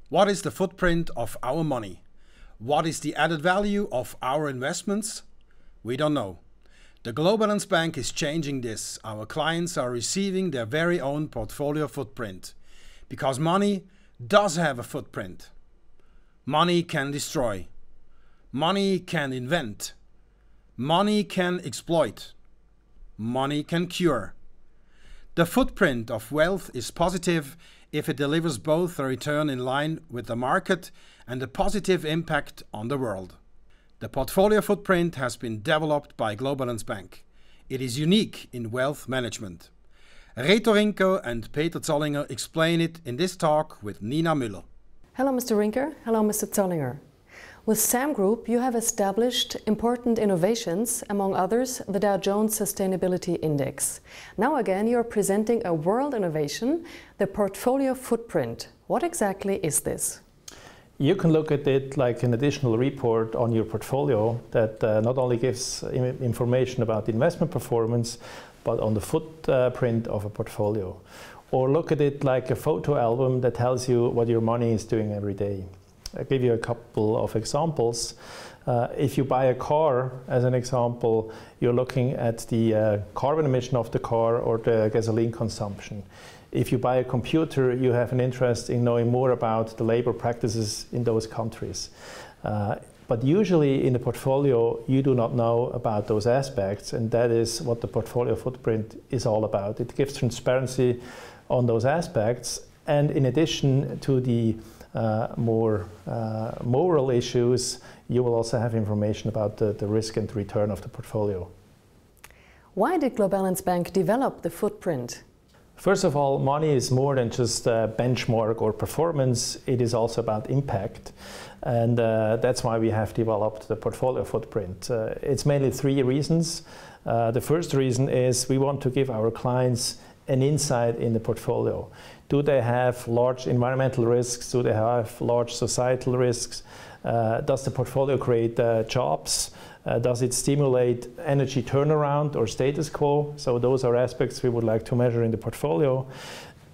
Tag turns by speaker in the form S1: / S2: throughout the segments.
S1: What is the footprint of our money? What is the added value of our investments? We don't know. The Globalance Bank is changing this. Our clients are receiving their very own portfolio footprint. Because money does have a footprint. Money can destroy. Money can invent. Money can exploit. Money can cure. The footprint of wealth is positive if it delivers both a return in line with the market and a positive impact on the world. The portfolio footprint has been developed by Globalance Bank. It is unique in wealth management. Reto and Peter Zollinger explain it in this talk with Nina Müller.
S2: Hello Mr. Rinker, hello Mr. Zollinger. With SAM Group you have established important innovations, among others the Dow Jones Sustainability Index. Now again you are presenting a world innovation, the portfolio footprint. What exactly is this?
S3: You can look at it like an additional report on your portfolio that not only gives information about the investment performance, but on the footprint of a portfolio. Or look at it like a photo album that tells you what your money is doing every day. I'll give you a couple of examples. If you buy a car, as an example, you're looking at the carbon emission of the car or the gasoline consumption. If you buy a computer, you have an interest in knowing more about the labor practices in those countries. But usually in the portfolio, you do not know about those aspects, and that is what the portfolio footprint is all about. It gives transparency on those aspects, and in addition to the more moral issues, you will also have information about the risk and return of the portfolio.
S2: Why did Globalance Bank develop the footprint?
S3: First of all, money is more than just a benchmark or performance. It is also about impact. And that's why we have developed the portfolio footprint. It's mainly three reasons. The first reason is we want to give our clients an insight in the portfolio. Do they have large environmental risks? Do they have large societal risks? Does the portfolio create jobs? Does it stimulate energy turnaround or status quo? So those are aspects we would like to measure in the portfolio.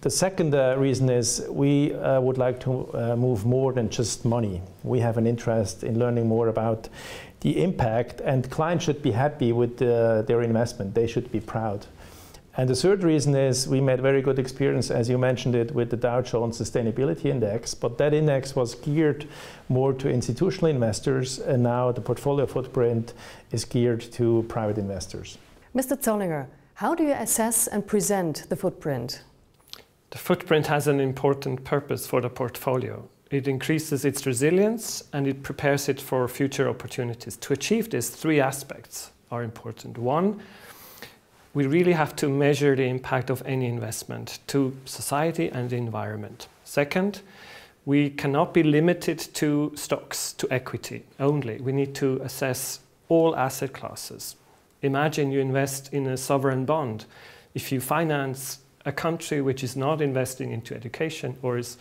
S3: The second reason is we would like to move more than just money. We have an interest in learning more about the impact, and clients should be happy with their investment. They should be proud. And the third reason is we made very good experience, as you mentioned it, with the Dow Jones Sustainability Index, but that index was geared more to institutional investors, and now the portfolio footprint is geared to private investors.
S2: Mr. Zollinger, how do you assess and present the footprint?
S4: The footprint has an important purpose for the portfolio. It increases its resilience and it prepares it for future opportunities. To achieve this, three aspects are important. One, we really have to measure the impact of any investment to society and the environment. Second, we cannot be limited to stocks, to equity only. We need to assess all asset classes. Imagine you invest in a sovereign bond. If you finance a country which is not investing into education or is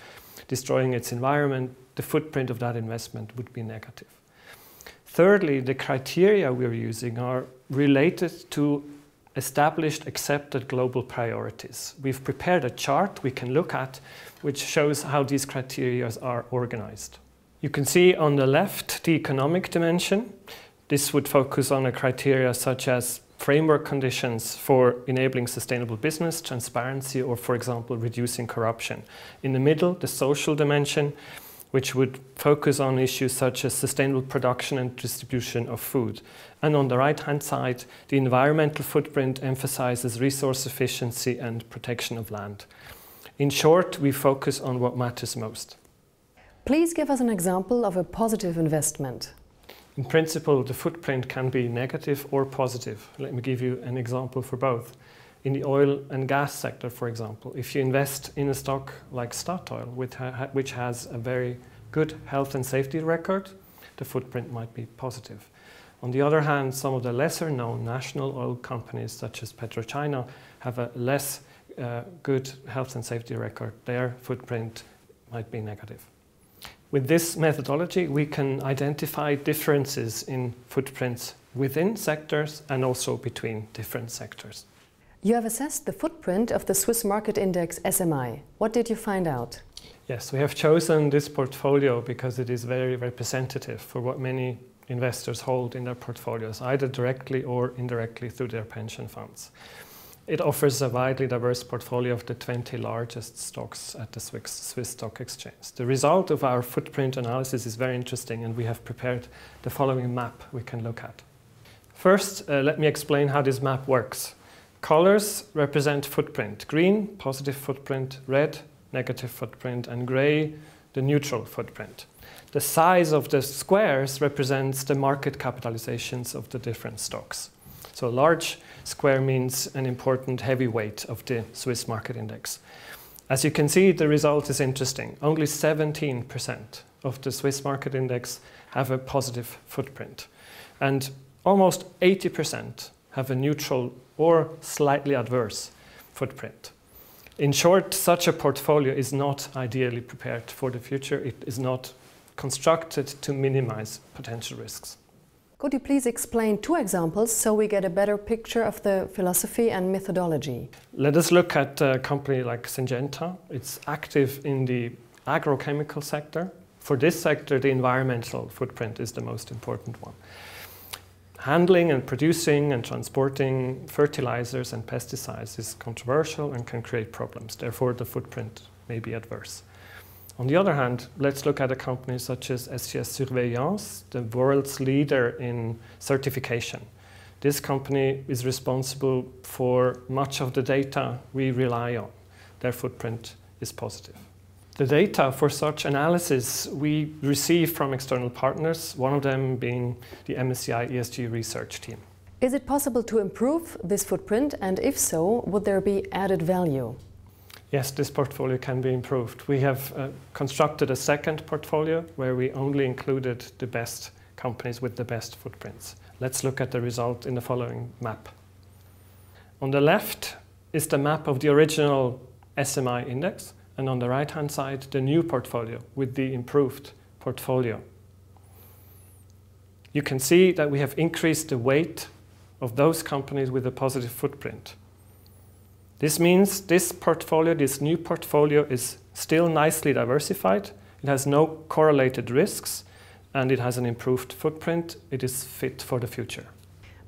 S4: destroying its environment, the footprint of that investment would be negative. Thirdly, the criteria we're using are related to established, accepted global priorities. We've prepared a chart we can look at which shows how these criteria are organized. You can see on the left the economic dimension. This would focus on a criteria such as framework conditions for enabling sustainable business, transparency, or for example reducing corruption. In the middle, the social dimension, which would focus on issues such as sustainable production and distribution of food. And on the right-hand side, the environmental footprint emphasizes resource efficiency and protection of land. In short, we focus on what matters most.
S2: Please give us an example of a positive investment.
S4: In principle, the footprint can be negative or positive. Let me give you an example for both. In the oil and gas sector, for example, if you invest in a stock like Statoil, which has a very good health and safety record, the footprint might be positive. On the other hand, some of the lesser known national oil companies, such as PetroChina, have a less good health and safety record. Their footprint might be negative. With this methodology, we can identify differences in footprints within sectors and also between different sectors.
S2: You have assessed the footprint of the Swiss market index SMI. What did you find out?
S4: Yes, we have chosen this portfolio because it is very representative for what many investors hold in their portfolios, either directly or indirectly through their pension funds. It offers a widely diverse portfolio of the 20 largest stocks at the Swiss Stock Exchange. The result of our footprint analysis is very interesting, and we have prepared the following map we can look at. First, let me explain how this map works. Colors represent footprint. Green, positive footprint; red, negative footprint; and gray, the neutral footprint. The size of the squares represents the market capitalizations of the different stocks. So a large square means an important heavyweight of the Swiss market index. As you can see, the result is interesting. Only 17% of the Swiss market index have a positive footprint, and almost 80% have a neutral or slightly adverse footprint. In short, such a portfolio is not ideally prepared for the future. It is not constructed to minimize potential risks.
S2: Could you please explain 2 examples so we get a better picture of the philosophy and methodology?
S4: Let us look at a company like Syngenta. It's active in the agrochemical sector. For this sector, the environmental footprint is the most important one. Handling and producing and transporting fertilizers and pesticides is controversial and can create problems. Therefore, the footprint may be adverse. On the other hand, let's look at a company such as SGS Surveillance, the world's leader in certification. This company is responsible for much of the data we rely on. Their footprint is positive. The data for such analysis we receive from external partners, one of them being the MSCI ESG research team.
S2: Is it possible to improve this footprint, and if so, would there be added value?
S4: Yes, this portfolio can be improved. We have constructed a second portfolio where we only included the best companies with the best footprints. Let's look at the result in the following map. On the left is the map of the original SMI index, and on the right-hand side, the new portfolio with the improved portfolio. You can see that we have increased the weight of those companies with a positive footprint. This means this portfolio, this new portfolio, is still nicely diversified. It has no correlated risks, and it has an improved footprint. It is fit for the future.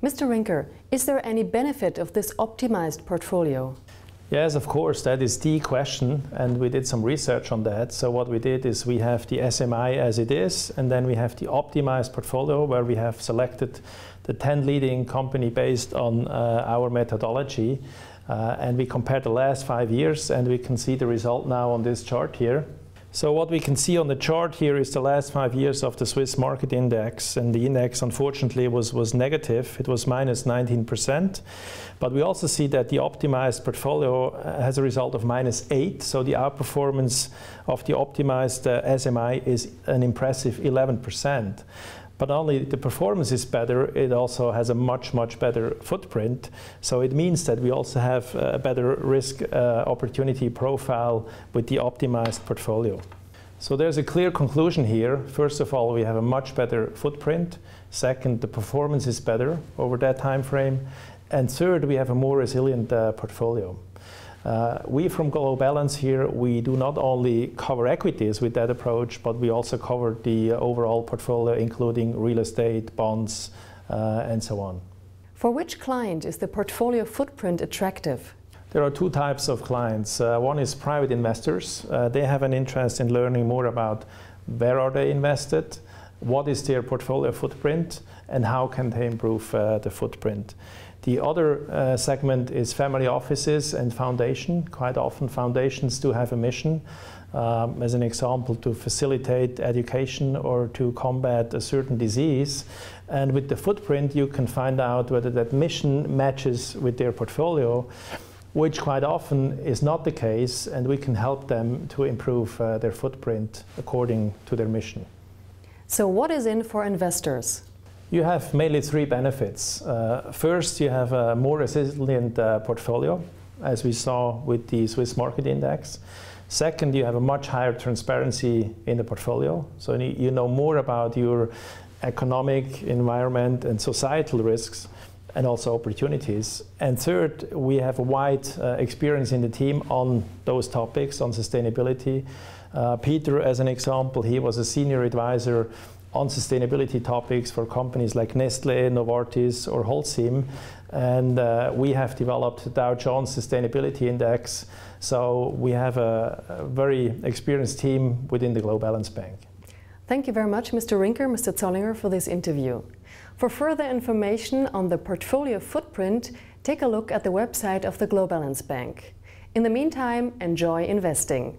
S2: Mr. Rinker, is there any benefit of this optimized portfolio?
S3: Yes, of course, that is the question, and we did some research on that. So what we did is we have the SMI as it is, and then we have the optimized portfolio where we have selected the 10 leading company based on our methodology. And we compared the last 5 years, and we can see the result now on this chart here. So what we can see on the chart here is the last 5 years of the Swiss market index, and the index unfortunately was negative. It was minus 19%, but we also see that the optimized portfolio has a result of minus 8, so the outperformance of the optimized SMI is an impressive 11%. But not only the performance is better, it also has a much better footprint. So it means that we also have a better risk opportunity profile with the optimized portfolio. So there's a clear conclusion here. First of all, we have a much better footprint. Second, the performance is better over that time frame. And third, we have a more resilient portfolio. We from Globalance here, we do not only cover equities with that approach, but we also cover the overall portfolio, including real estate, bonds, and so on.
S2: For which client is the portfolio footprint attractive?
S3: There are 2 types of clients. One is private investors. They have an interest in learning more about where are they invested, what is their portfolio footprint, and how can they improve the footprint. The other segment is family offices and foundation. Quite often foundations do have a mission, as an example, to facilitate education or to combat a certain disease. And with the footprint you can find out whether that mission matches with their portfolio, which quite often is not the case, and we can help them to improve their footprint according to their mission.
S2: So what is in for investors?
S3: You have mainly 3 benefits. First, you have a more resilient portfolio, as we saw with the Swiss market index. Second, you have a much higher transparency in the portfolio. So you know more about your economic, environment, and societal risks. and also opportunities. And third, we have a wide experience in the team on those topics, on sustainability. Peter, as an example, he was a senior advisor on sustainability topics for companies like Nestlé, Novartis, or Holcim. And we have developed the Dow Jones Sustainability Index. So we have a very experienced team within the Globalance Bank.
S2: Thank you very much, Mr. Rinker, Mr. Zollinger, for this interview. For further information on the portfolio footprint, take a look at the website of the Globalance Bank. In the meantime, enjoy investing.